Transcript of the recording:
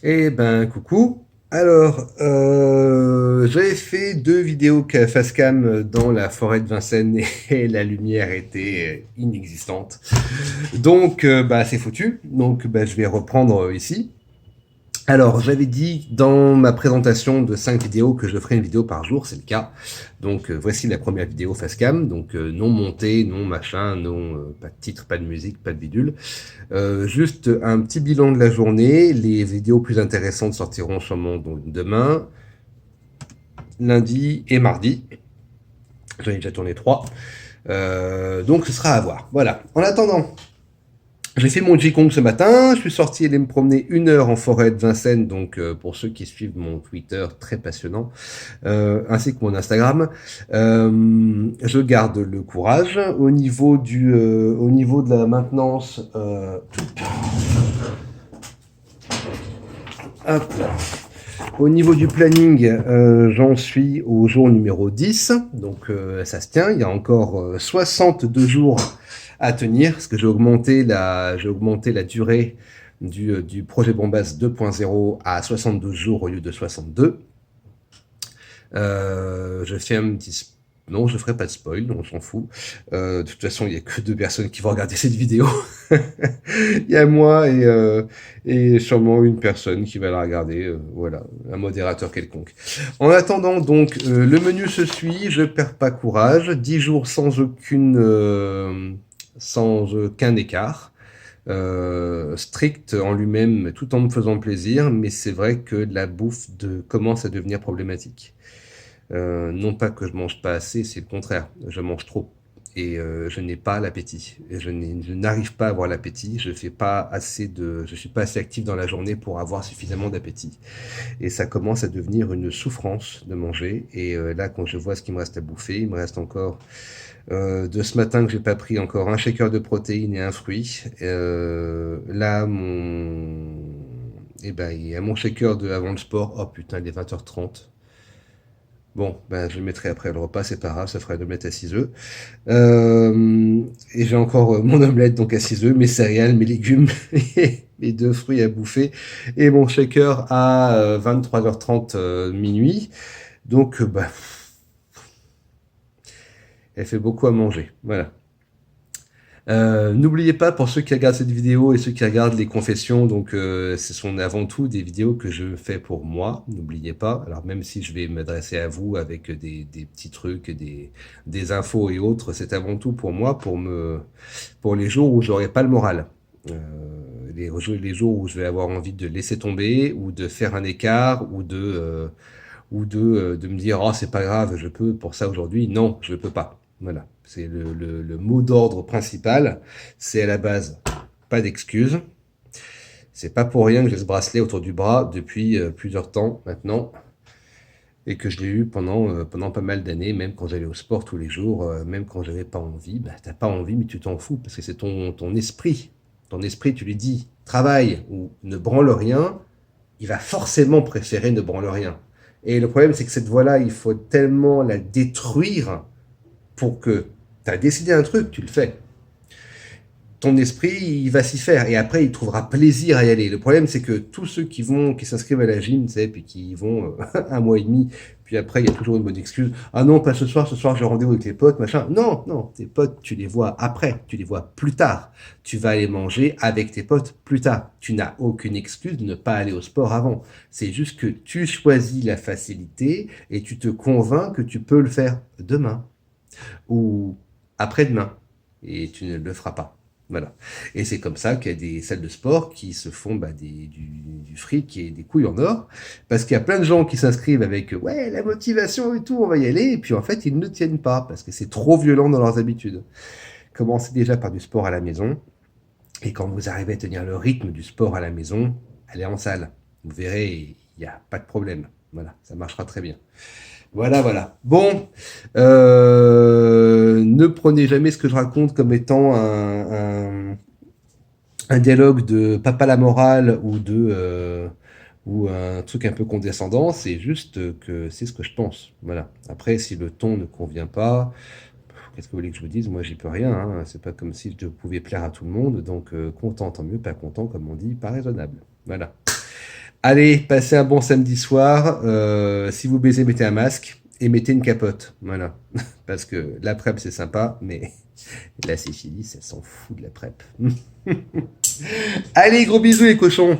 Eh ben, coucou. Alors, j'avais fait 2 vidéos face cam dans la forêt de Vincennes et la lumière était inexistante. Donc, bah, c'est foutu. Donc, bah, je vais reprendre ici. Alors, j'avais dit dans ma présentation de 5 vidéos que je ferais une vidéo par jour, c'est le cas. Donc, voici la première vidéo face cam. Donc, non montée, non machin, non pas de titre, pas de musique, pas de bidule. Juste un petit bilan de la journée. Les vidéos plus intéressantes sortiront sûrement donc demain, lundi et mardi. J'en ai déjà tourné 3. Donc ce sera à voir. Voilà. En attendant, j'ai fait mon Qigong ce matin. Je suis sorti aller me promener 1 heure en forêt de Vincennes. Donc pour ceux qui suivent mon Twitter très passionnant, ainsi que mon Instagram, je garde le courage. Au niveau de la maintenance, hop, au niveau du planning, j'en suis au jour numéro 10, donc ça se tient. Il y a encore 62 jours à tenir, parce que j'ai augmenté la durée du projet Bombas 2.0 à 72 jours au lieu de 62. Je fais un petit... Non, je ferai pas de spoil, on s'en fout. De toute façon, il y a que 2 personnes qui vont regarder cette vidéo. Il y a moi et sûrement une personne qui va la regarder. Voilà, un modérateur quelconque. En attendant, donc, le menu se suit. Je perds pas courage. 10 jours sans aucun écart. Strict en lui-même, tout en me faisant plaisir, mais c'est vrai que la bouffe commence à devenir problématique. Non pas que je mange pas assez, c'est le contraire, je mange trop. Et je n'ai pas l'appétit. Je n'arrive pas à avoir l'appétit. Je suis pas assez actif dans la journée pour avoir suffisamment d'appétit. Et ça commence à devenir une souffrance de manger. Et là, quand je vois ce qu'il me reste à bouffer, il me reste encore de ce matin que j'ai pas pris encore un shaker de protéines et un fruit. Là, il y a mon shaker de avant le sport. Oh putain, il est 20h30. Bon, ben, je le mettrai après le repas, c'est pas grave, ça fera une omelette à 6 œufs. Et j'ai encore mon omelette, donc à 6 œufs, mes céréales, mes légumes, et mes 2 fruits à bouffer, et mon shaker à 23h30 minuit. Donc, bah, elle fait beaucoup à manger. Voilà. N'oubliez pas, pour ceux qui regardent cette vidéo et ceux qui regardent les confessions, donc ce sont avant tout des vidéos que je fais pour moi, n'oubliez pas. Alors même si je vais m'adresser à vous avec des petits trucs, des infos et autres, c'est avant tout pour moi, pour les jours où j'aurai pas le moral. Euh, les jours où je vais avoir envie de laisser tomber, ou de faire un écart, ou de me dire, oh c'est pas grave, je peux pour ça aujourd'hui. Non, je peux pas. Voilà, c'est le mot d'ordre principal. C'est à la base, pas d'excuses. C'est pas pour rien que j'ai ce bracelet autour du bras depuis plusieurs temps maintenant, et que je l'ai eu pendant pas mal d'années, même quand j'allais au sport tous les jours, même quand j'avais pas envie. Bah, t'as pas envie, mais tu t'en fous, parce que c'est ton esprit. Ton esprit, tu lui dis, travaille ou ne branle rien, il va forcément préférer ne branle rien. Et le problème, c'est que cette voie-là, il faut tellement la détruire pour que tu as décidé un truc, tu le fais. Ton esprit, il va s'y faire et après, il trouvera plaisir à y aller. Le problème, c'est que tous ceux qui s'inscrivent à la gym, tu sais, puis qui y vont 1 mois et demi, puis après, il y a toujours une bonne excuse. Ah non, pas ce soir, j'ai rendez-vous avec les potes, machin. Non, non, tes potes, tu les vois après, tu les vois plus tard. Tu vas aller manger avec tes potes plus tard. Tu n'as aucune excuse de ne pas aller au sport avant. C'est juste que tu choisis la facilité et tu te convaincs que tu peux le faire demain ou après-demain, et tu ne le feras pas. Voilà. Et c'est comme ça qu'il y a des salles de sport qui se font du fric et des couilles en or, parce qu'il y a plein de gens qui s'inscrivent avec ouais la motivation et tout, on va y aller, et puis en fait ils ne tiennent pas parce que c'est trop violent dans leurs habitudes. Commencez déjà par du sport à la maison, et quand vous arrivez à tenir le rythme du sport à la maison, allez en salle. Vous verrez, il n'y a pas de problème. Voilà, ça marchera très bien. Voilà, voilà. Bon, ne prenez jamais ce que je raconte comme étant un dialogue de papa la morale ou un truc un peu condescendant. C'est juste que c'est ce que je pense. Voilà. Après, si le ton ne convient pas, qu'est-ce que vous voulez que je vous dise? Moi, j'y peux rien. Hein. C'est pas comme si je pouvais plaire à tout le monde. Donc, content, tant mieux. Pas content, comme on dit, pas raisonnable. Voilà. Allez, passez un bon samedi soir. Si vous baisez, mettez un masque et mettez une capote. Voilà. Parce que la PrEP, c'est sympa, mais la syphilis, elle s'en fout de la PrEP. Allez, gros bisous les cochons.